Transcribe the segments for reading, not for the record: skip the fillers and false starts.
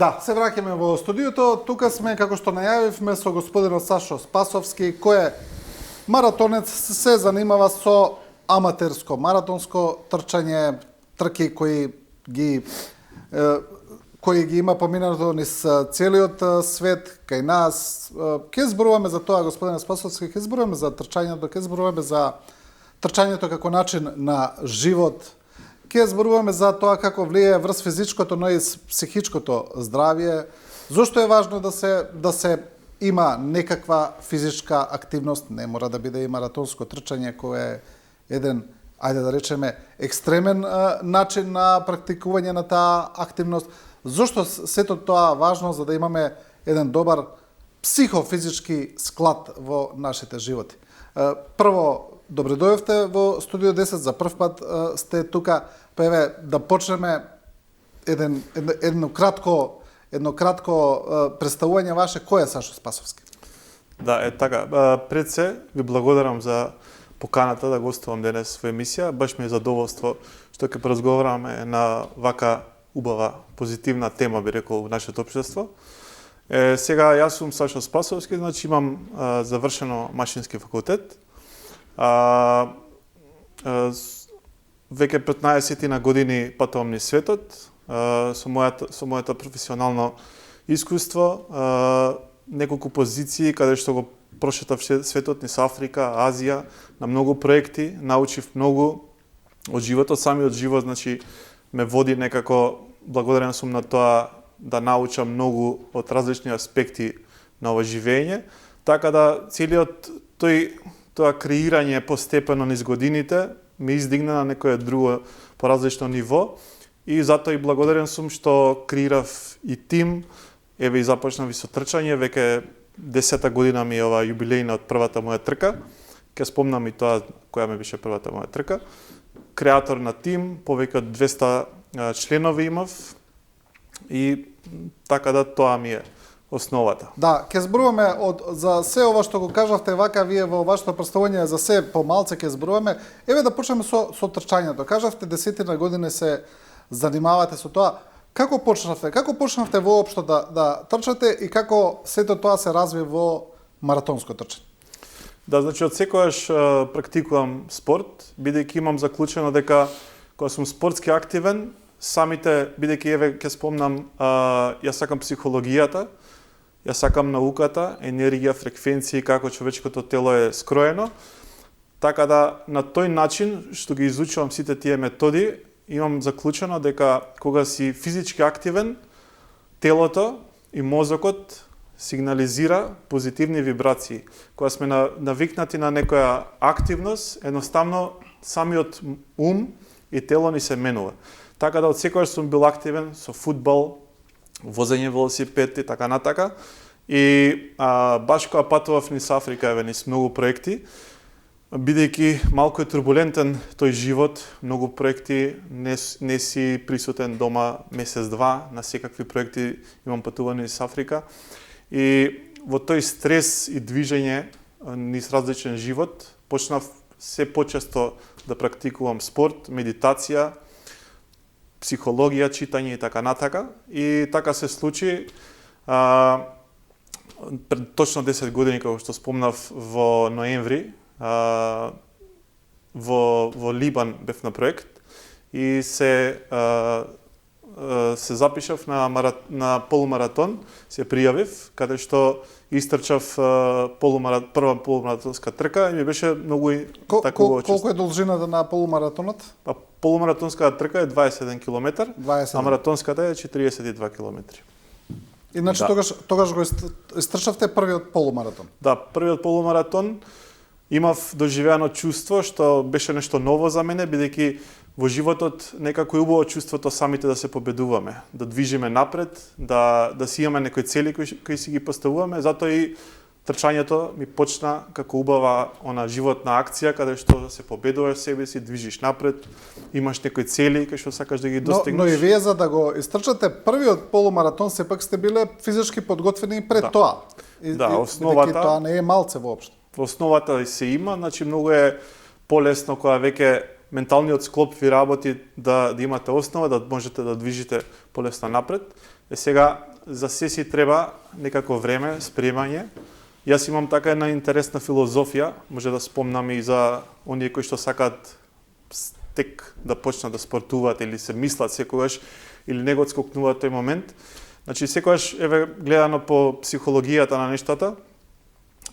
Да, се враќаме во студиото. Тука сме, како што најавивме, со господинот Сашо Спасовски, кој е маратонец, се занимава со аматерско маратонско трчање, трки кои ги има поминато низ целиот свет, кај нас. Ке зборуваме за тоа, господине Спасовски, ке зборуваме за трчањето, ке зборуваме за трчањето како начин на живот. Ке зборуваме за тоа како влијае врз физичкото, но и психичкото здравје. Зошто е важно да се има некаква физичка активност, не мора да биде и маратонско трчање кој е еден, ајде да речеме, екстремен начин на практикување на таа активност. Зошто сето тоа важно за да имаме еден добар психофизички склад во нашите животи? Прво, добре дојавте во Студио 10, за прв пат сте тука, па еве да почнеме едно кратко представување ваше, кој е Сашо Спасовски? Да, така. Пред се ви благодарам за поканата да гостувам денес во емисија. Баш ми е задоволство што ќе поразговараме на вака убава, позитивна тема, би рекол, во нашето општество. Сега, јас сум Сашо Спасовски, значи имам завршено машински факултет. Веќе 15 на години патувам низ светот, со моето професионално искуство, неколку позиции каде што го прошетав светот низ Африка, Азија, на многу проекти, научив многу од животот, самиот живот, значи, ме води некако, благодарен сум на тоа да научам многу од различни аспекти на ова живење, така да целиот тоа креирање постепено низ годините ме издигна на некое друго поразлично ниво и затоа и благодарен сум што креирав и тим, еве и започнав и со трчање, веќе 10-та година ми е ова јубилејна од првата моја трка, ќе спомнам и тоа која ми беше првата моја трка. Креатор на тим, повеќе од 200 членови имав и така да тоа ми е основата. Да, ќе зборуваме за се ова што го кажавте вака вие во вашето представување, за се помалце ќе зборуваме. Еве да почнеме со трчањето. Кажавте 10 години се занимавате со тоа. Како почнавте? Како почнавте воопшто да трчате и како сето тоа се разви во маратонско трчање? Да, значи од секогаш практикувам спорт, бидејќи имам заклучено дека кога сум спортски активен, самите, бидејќи еве ќе спомнам, јас сакам психологијата, јас сакам науката, енергија, фреквенции, како човечкото тело е скроено, така да на тој начин што ги изучувам сите тие методи, имам заклучено дека кога си физички активен, телото и мозокот сигнализира позитивни вибрации. Кога сме навикнати на некоја активност, едноставно самиот ум и тело ни се менува. Така да од секогаш сум бил активен со фудбал, возење велосипед и така натака. И баш кога патував низ Африка, еве низ многу проекти, бидејќи малку е турбулентен тој живот, многу проекти, не си присутен дома месец-два, на секакви проекти имам патувани низ Африка. И во тој стрес и движење низ различен живот, почнав се почесто да практикувам спорт, медитација, психологија, читање и така натака. И така се случи пред точно 10 години, како што спомнав, во ноември, во Либан бев на проект и се запишав на полумаратон, се пријавив, каде што истрчав прва полумаратонска трка и ми беше многу такова. Колку е должината на полумаратонот? Па полумаратонската трка е 21 км, а маратонската е 42 км. Иначе да. Тогаш го истрчавте првиот полумаратон? Да, првиот полумаратон имав доживеано чувство што беше нешто ново за мене, бидејќи во животот некако е убаво чувството самите да се победуваме, да движиме напред, да си имаме некои цели кои си ги поставуваме, затоа и трчањето ми почна како убава животна акција, каде што се победуваш себе си, движиш напред, имаш некои цели кои што сакаш да ги достигнеш. Но и вие за да го истрчате првиот полумаратон, сепак сте биле физички подготвени пред тоа. Основата тоа не е малце воопшто. Во основата се има, значи многу е полесно кога веќе менталниот склоп ви работи да имате основа, да можете да движите полесно напред. Сега за се си треба некако време, спремање. Јас имам така една интересна филозофија, може да спомнам и за оние кои што сакаат тек да почнат да спортуваат или се мислат секогаш или не го отскокнуваат тој момент. Значи секогаш еве гледано по психологијата на нештата,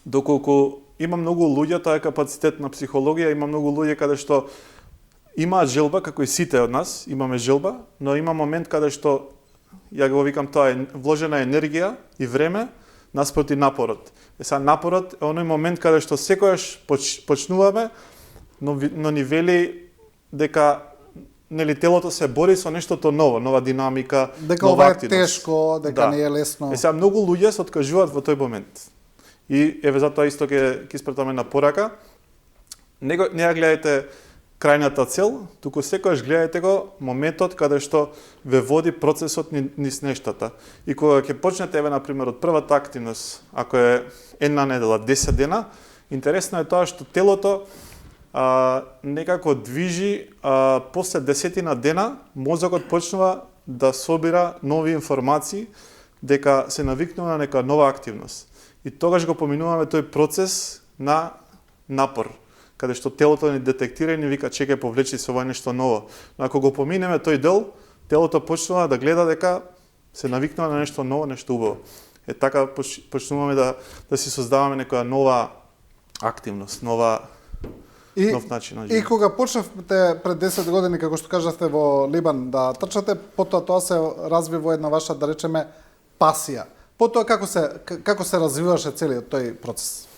доколку има многу луѓе, тоа е капацитет на психологија, има многу луѓе каде што имаат желба, како и сите од нас, имаме желба, но има момент каде што, ја го викам тоа, е вложена енергија и време наспроти напорот. Сега напорот е оној момент каде што секогаш почнуваме, но ни вели дека нели телото се бори со нештото ново, нова динамика, дека нова ова е активност. тешко, дека не е лесно. Сега многу луѓе се откажуваат во тој момент. И еве затоа исто ќе испратам една порака. Не ја гледајте крајната цел, туку секогаш гледајте го моментот каде што ве води процесот низ нештата. И кога ќе почнете еве на пример од првата активност, ако е една недела, 10 дена, интересно е тоа што телото некако движи, после 10 дена мозокот почнува да собира нови информации дека се навикнува на нека нова активност. И тогаш го поминуваме тој процес на напор, каде што телото ни детектира и ни вика чекај повлечи се ова нешто ново. Но ако го поминеме тој дел, телото почнува да гледа дека се навикнува на нешто ново, нешто убаво. Е така почнуваме да си создаваме некоја нова активност, нов начин на живот. И кога почнавте пред 10 години, како што кажавте во Либан да трчате, потоа тоа се разви во една ваша, да речеме, пасија. Потоа како се развиваше целиот тој процес?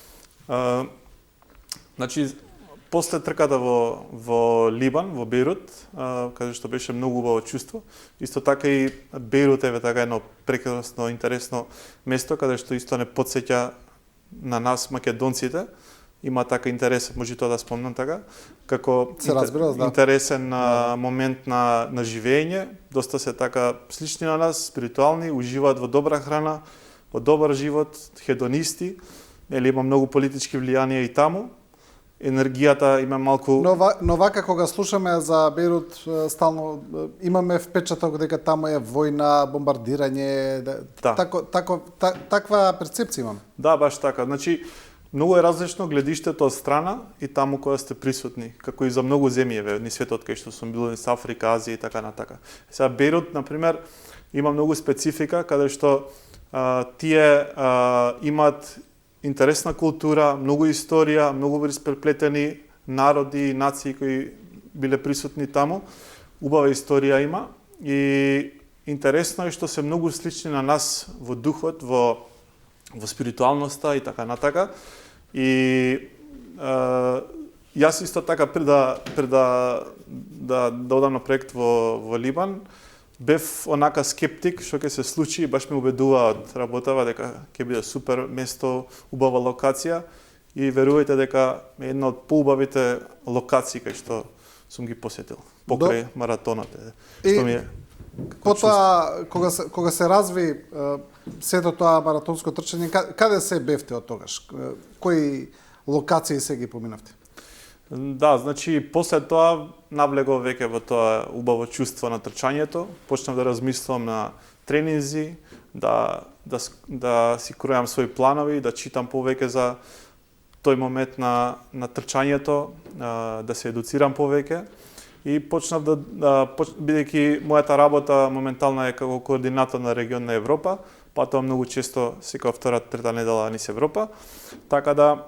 Значи, после трката во Либан, во Бејрут, каде што беше многу убаво чувство, исто така и Бејрут е така едно прекрасно, интересно место, каде што исто не потсеќа на нас македонците. Има така интерес, може тоа да спомнам така, како интересен момент на живење, доста се така слични на нас, спиритуални, уживаат во добра храна, во добар живот, хедонисти, нели има многу политички влијанија и таму. Енергијата има малку... Но вака кога слушаме за Бејрут, стално имаме впечаток дека таму е војна, бомбардирање, да. Таква перцепција имаме. Да, баш така. Значи, многу е различно гледиштето од страна и таму кога сте присутни, како и за многу земји ни светот кај што сум бил, низ Африка, Азија и така натака. Сега Бејрут, на пример, има многу специфика каде што тие имаат интересна култура, многу историја, многу испреплетени народи и нации кои биле присутни таму. Убава историја има и интересно е што се многу слични на нас во духот, во спиритуалноста и така натака. И јас исто така пред да одам на проект во Либан, бев онака скептик што ќе се случи, баш ме убедува од работава дека ќе биде супер место, убава локација и верувајте дека е една од поубавите локации кај што сум ги посетил покрај маратонот. Што ми е потоа кога се разви сето тоа маратонско трчање, каде се бевте од тогаш? Кои локации се ги поминавте? Да, значи после тоа навлегов веќе во тоа убаво чувство на трчањето, почнав да размислувам на тренинзи, да си кројам своји планови, да читам повеќе за тој момент на трчањето, да се едуцирам повеќе и почнав бидејќи мојата работа моментално е како координатор на регион на Европа, патувам многу често секоја втора, трета недела низ Европа, така да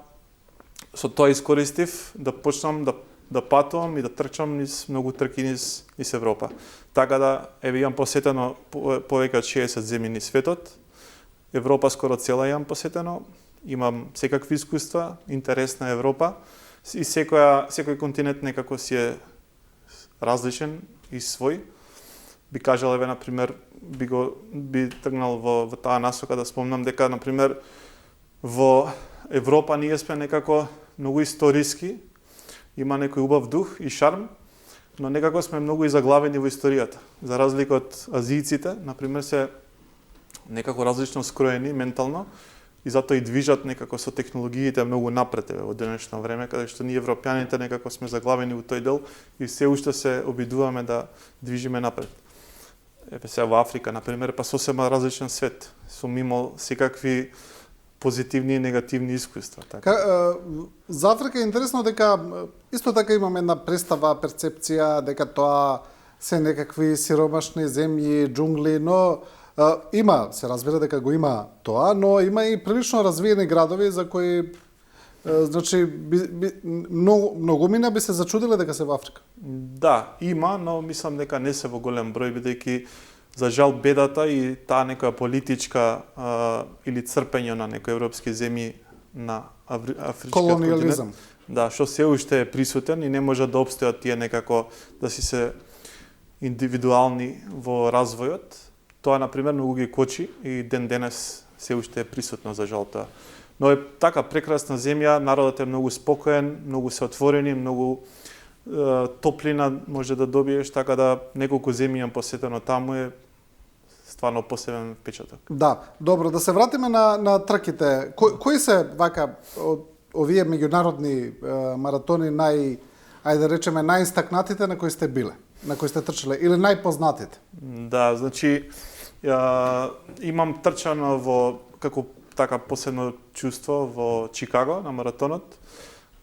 со тоа искористив да почнам да патувам и да трчам низ многу трки низ Европа. Така да имам посетено повеќе од 60 земји низ светот. Европа скоро цела имам посетено. Имам секакви искуства, интерес на Европа и секој континент некако си е различен и свој. Би кажал еве на пример би тргнал во таа насока да спомнам дека на пример во Европа ние сме некако многу историски, има некој убав дух и шарм, но некако сме многу и заглавени во историјата. За разлика од азијците, на пример, се некако различно скроени ментално и затоа и движат некако со технологиите многу напред во денешно време, каде што ние европјаните некако сме заглавени во тој дел и се уште се обидуваме да движиме напред. еве сега во Африка, например, па сосема различен свет. Сум имал секакви позитивни и негативни искуства. Така. За Африка е интересно дека исто така имаме една представа, перцепција дека тоа се некакви сиромашни земји, џунгли, но се разбира дека го има тоа, но има и прилично развиени градови за кои значи многумина би се зачудиле дека се во Африка. Да, има, но мислам дека не се во голем број, бидејќи за жал бедата и таа некоја политичка или црпење на некои европски земји на афричкиот колониализам. континент, да, што се уште е присутен и не може да опстојат тие некако да си се индивидуални во развојот. Тоа, например, многу ги кочи и ден денес се уште е присутно за жал тоа. Но е така прекрасна земја, народот е многу спокоен, многу се отворени, многу топлина може да добиеш, така да неколку земји имам посетено таму е стварно посебен впечаток. Да, добро, да се вратиме на трките. Кои се вака овие меѓународни маратони ајде да речеме најистакнатите на кои сте биле, на кои сте трчале или најпознатите? Да, значи имам трчано во како така посебно чувство во Чикаго на маратонот,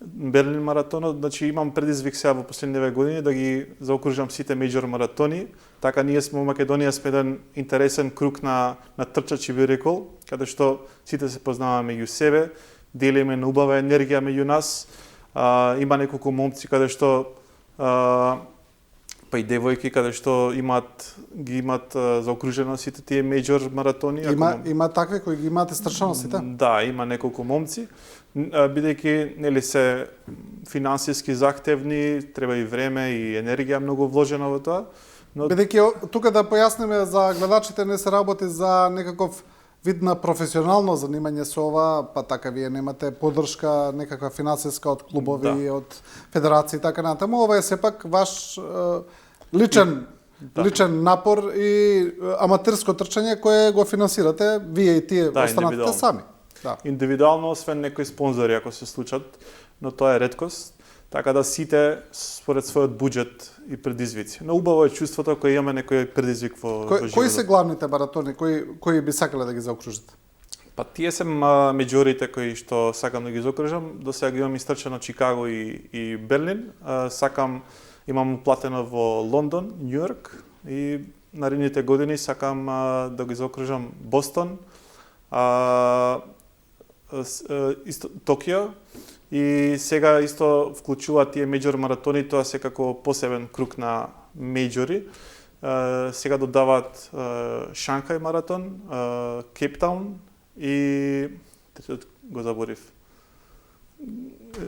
Берлин маратонот, значи имам предизвик сега во последниве години да ги заокружам сите меѓор маратони. Така ние сме во Македонија сме еден интересен круг на трчачи, би рекол, каде што сите се познаваме меѓу себе, делиме на убава енергија меѓу нас. Има неколку момци каде што па и девојки каде што ги имат заокружено сите тие меѓор маратони. Има такви кои ги имате стрчано сите? Да, има неколку момци. Бидејќи нели се финансиски захтевни, треба и време и енергија многу вложена во тоа. Но бидејќи тука да појасниме за гледачите, не се работи за некаков вид на професионално занимање со ова, па така вие немате поддршка некаква финансиска од клубови, да, од федерации и така натаму. Ова е сепак ваш личен напор и аматерско трчање кое го финансирате вие и тие останатите сами. Да. Индивидуално, освен некои спонзори ако се случат, но тоа е реткост. Така да сите според својот буџет и предизвици. Но убаво е чувството кога имаме некој предизвик во животот. Кои се главните маратони кои би сакале да ги заокружите? Па тие се меѓорите кои што сакам да ги заокружам. До сега ги имам истрчано Чикаго и Берлин. Имам платено во Лондон, Њујорк и наредните години сакам да ги заокружам Бостон, Токио и сега исто вклучуваат тие меѓор маратони, тоа се како посебен круг на меѓори. Сега додаваат Шанхај маратон, Кейптаун и го заборив.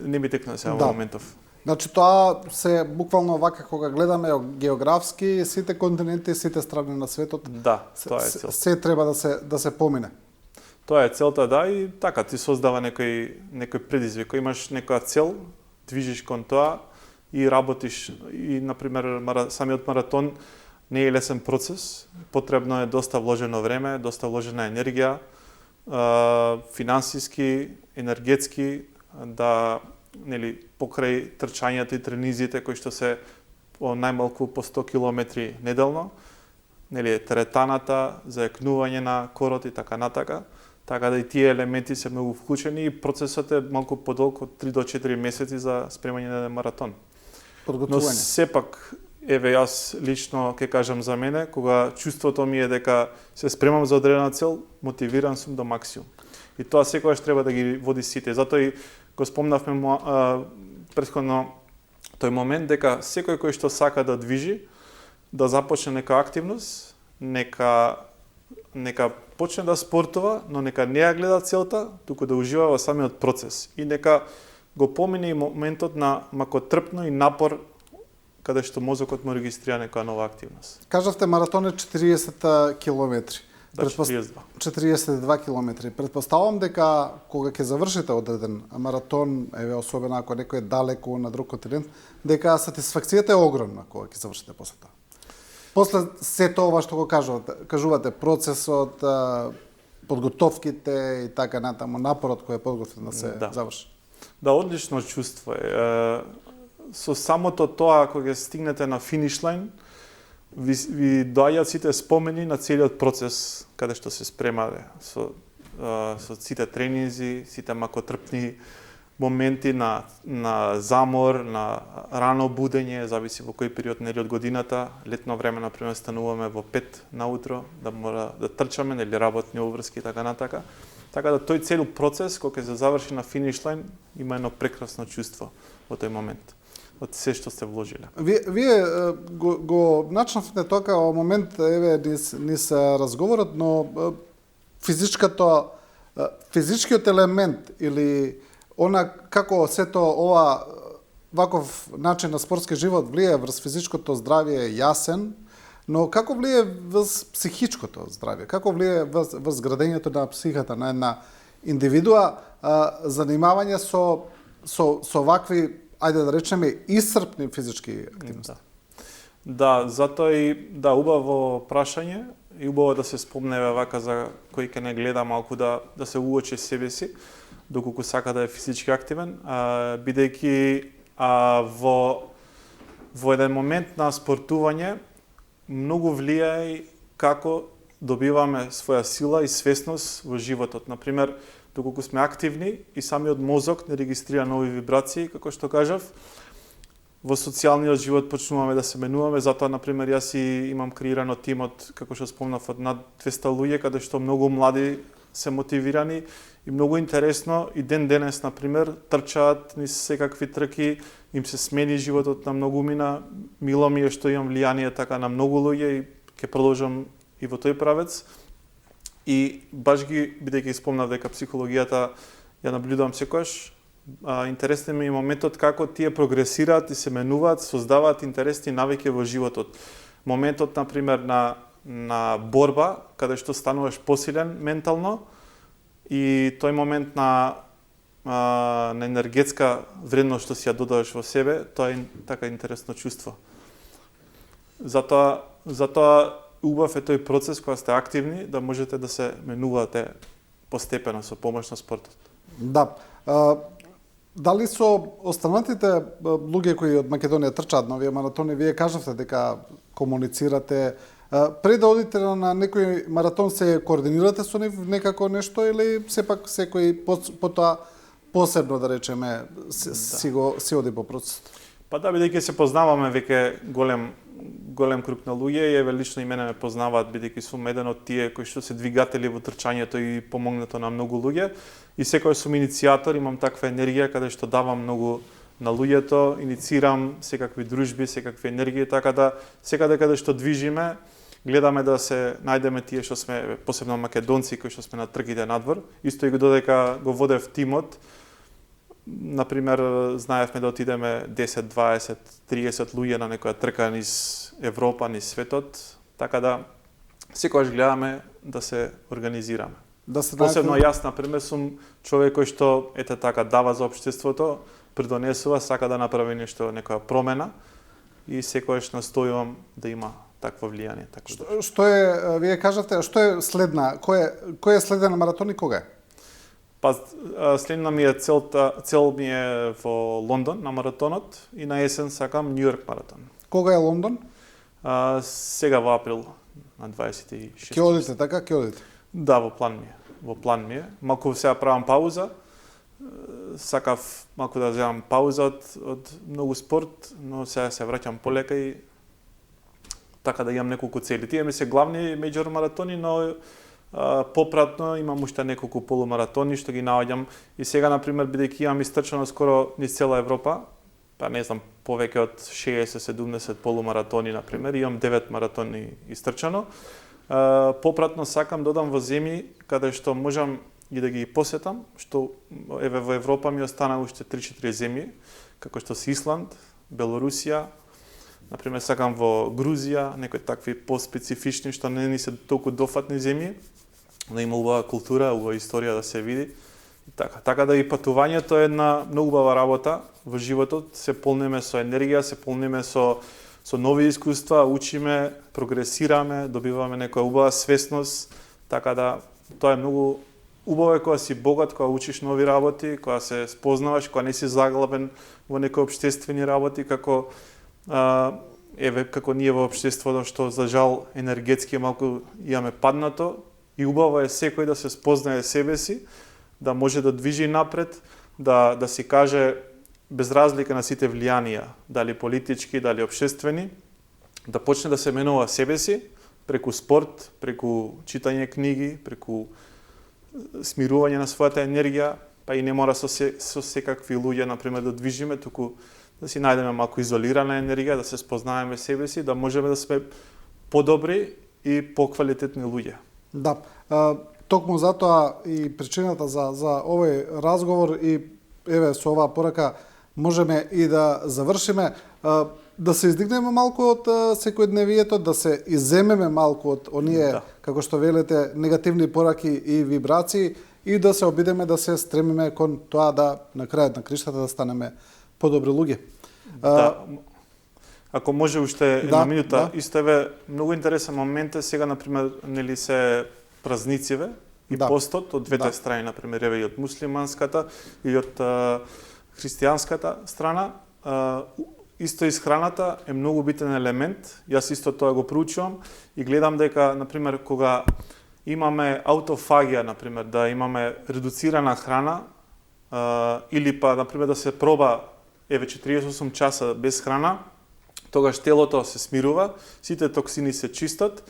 Не ми текна сега во моментов. Значи тоа се буквално вака кога гледаме географски сите континенти, сите страни на светот. Да, тоа е цел. Се треба да се помине. Тоа е целта, да, и така ти создава некој предизвик. Имаш некоја цел, движиш кон тоа и работиш. И, например, самиот маратон не е лесен процес. Потребно е доста вложено време, доста вложена енергија, финансиски, енергетски, да покрај трчањата и тренизите кои што се најмалку по 100 километри неделно, теретаната, зајакнување на корот и така натака. Така да и тие елементи се многу вклучени и процесот е малку подолг од 3 до 4 месеци за спремање на маратон. Но сепак, еве јас лично ќе кажам за мене, кога чувството ми е дека се спремам за одредена цел, мотивиран сум до максимум. И тоа секогаш треба да ги води сите. Затоа и го спомнавме претходно тој момент дека секој кој што сака да движи, да започне нека активност, нека почне да спортува, но нека не ја гледа целта, туку да ужива во самиот процес. И нека го помине и моментот на макотрпно и напор каде што мозокот му регистрира некоја нова активност. Кажавте маратон е 40 километри. Да, 42. 42 километри. Предпоставам дека кога ќе завршите одреден маратон, еве особено ако некој е далеку на друг континент, дека сатисфакцијата е огромна кога ќе завршите после тоа. После сето ова што го кажувате, процесот, подготовките и така натаму, напорот кој е подготвен да се заврши. Да, одлично чувство е. Со самото тоа, кога ќе стигнете на финиш лајн, ви доаѓаат сите спомени на целиот процес каде што се спремале со сите тренинзи, сите макотрпни моменти на замор, на рано будење, зависи во кој период нели од годината. Летно време например стануваме во 5 наутро да мора да трчаме нели работни обврски и така натака. Така да тој цел процес кога ќе се заврши на финиш лајн има едно прекрасно чувство во тој момент од се што сте вложиле. Вие го начнавте тока во момент еве низ разговорот, но физичкиот елемент или она како сето ова ваков начин на спортски живот влие врз физичкото здравје е јасен, но како влие врз психичкото здравје? Како влие врз градењето на психата на една индивидуа, занимавање со вакви, ајде да речеме, исцрпни физички активности? Да, затоа и убаво прашање и убаво да се спомнеме вака за кој ќе не гледа малку да се уочи себе си, доколку сака да е физички активен, бидејќи во еден момент на спортување многу влијае како добиваме своја сила и свесност во животот. Например, доколку сме активни и самиот мозок не регистрира нови вибрации, како што кажав, во социјалниот живот почнуваме да се менуваме, затоа например јас имам креирано тимот, како што спомнав, од над 200 луѓе, каде што многу млади се мотивирани и многу интересно и ден денес например трчаат низ секакви трки, им се смени животот на многумина. Мило ми е што имам влијание така на многу луѓе и ќе продолжам и во тој правец. И баш бидејќи спомнав дека психологијата ја наблюдувам секогаш, интересен ми е моментот како тие прогресираат и се менуваат, создаваат интересни навики во животот. Моментот например на борба, каде што стануваш посилен ментално, и тој момент на енергетска вредност што си ја додаваш во себе, тоа е така интересно чувство. Затоа убав е тој процес кога сте активни, да можете да се менувате постепено со помош на спортот. Да. Дали со останатите луѓе кои од Македонија трчаат на овие маратони, вие кажавте дека комуницирате, пред да одите на некој маратон се координирате со нив некако нешто или сепак секој потоа посебно да речеме си оди по процесот? Па да, бидејќи се познаваме веќе голем круг на луѓе и еве лично и мене ме познаваат бидејќи сум еден од тие кои што се двигатели во трчањето и помогнато на многу луѓе и секој сум иницијатор, имам таква енергија каде што давам многу на луѓето, иницирам секакви дружби, секакви енергии, така да секаде каде што движиме гледаме да се најдеме тие што сме, посебно македонци кои што сме на трките надвор, исто и додека го водев тимот. Например, знаевме да отидеме 10, 20, 30 луѓе на некоја трка низ Европа, низ светот, така да секогаш гледаме да се организираме. Посебно јас, например, сум човек кој што ете така дава за општеството, придонесува, сака да направи нешто, некоја промена и секогаш настојувам да има такво влијание. Што е, вие кажавте, што е следна, кој е следен маратон и кога е? Па, следна ми е цел ми е во Лондон на маратонот и на есен сакам Нью Йорк маратон. Кога е Лондон? Сега во април на 26. Ќе одите така, ќе одите? Да, во план ми е. Малку сега правам пауза. Сакав малку да земам пауза од многу спорт, но сега се враќам полека и така да имам неколку цели. Тие ми се главни меѓор маратони, но попратно имам уште неколку полумаратони што ги наоѓам и сега например бидејќи имам истрчано скоро низ цела Европа, па не знам, повеќе од 60-70 полумаратони например, имам 9 маратони истрчано. Попратно сакам да одам во земји каде што можам и да ги посетам, што еве во Европа ми остана уште 3-4 земји, како што се Исланд, Белорусија, например сакам во Грузија, некои такви поспецифични што не ни се толку дофатни земји, но има убава култура, убава историја да се види. Така да и патувањето е една многу убава работа во животот, се полниме со енергија, се полниме со нови искуства, учиме, прогресираме, добиваме некоја убава свесност, така да тоа е многу убаво кога си богат, кога учиш нови работи, кога се спознаваш, кога не си заглавен во некои општествени работи, како еве како ние во општеството што за жал енергетски малку имаме паднато и убаво е секој да се спознае себе си, да може да движи напред, да си каже без разлика на сите влијанија, дали политички, дали општествени, да почне да се менува себе си преку спорт, преку читање книги, преку смирување на својата енергија, па и не мора со секакви луѓе, например, да движиме, туку да си најдеме малку изолирана енергија, да се спознаеме себе си, да можеме да сме подобри и поквалитетни луѓе. Да, токму затоа и причината за овој разговор и еве со оваа порака можеме и да завршиме, да се издигнеме малку од секојдневието, да се изземеме малку од оние, како што велите, негативни пораки и вибрации и да се обидеме да се стремиме кон тоа да на крајот на криштата да станеме подобри луѓе. Да. Ако може уште една минута, исто еве многу интересен момент е сега например нели се празнициве и постот од двете страни, например еве и од муслиманската и од христијанската страна. Исто исхраната е многу битен елемент. Јас исто тоа го проучувам и гледам дека например кога имаме аутофагија, например да имаме редуцирана храна или па например да се проба еве 48 часа без храна, тогаш телото се смирува, сите токсини се чистат,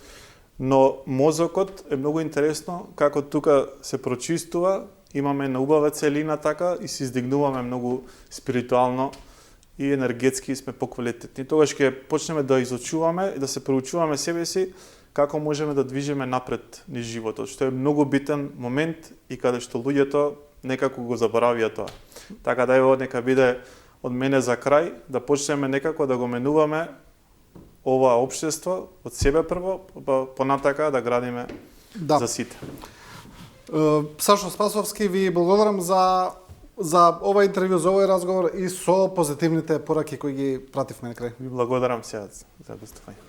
но мозокот е многу интересно како тука се прочистува, имаме на убава целина така и се издигнуваме многу спиритуално и енергетски сме поквалитетни. Тогаш ќе почнеме да изучуваме и да се проучуваме себе си како можеме да движиме напред низ животот, што е многу битен момент и каде што луѓето некако го заборавија тоа. Така да ево нека биде од мене за крај, да почнеме некако да го менуваме ова општество од себе прво, понатака да градиме за сите. Сашо Спасовски, ви благодарам за ова интервју, за овој разговор и со позитивните пораки кои ги пративме на крај. Ви благодарам сега за гостување.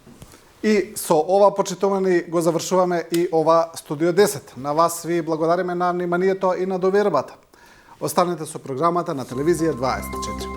И со ова, почитувани, го завршуваме и ова Студио 10. На вас ви благодариме на вниманието и на довербата. Останете со програмата на телевизија 24.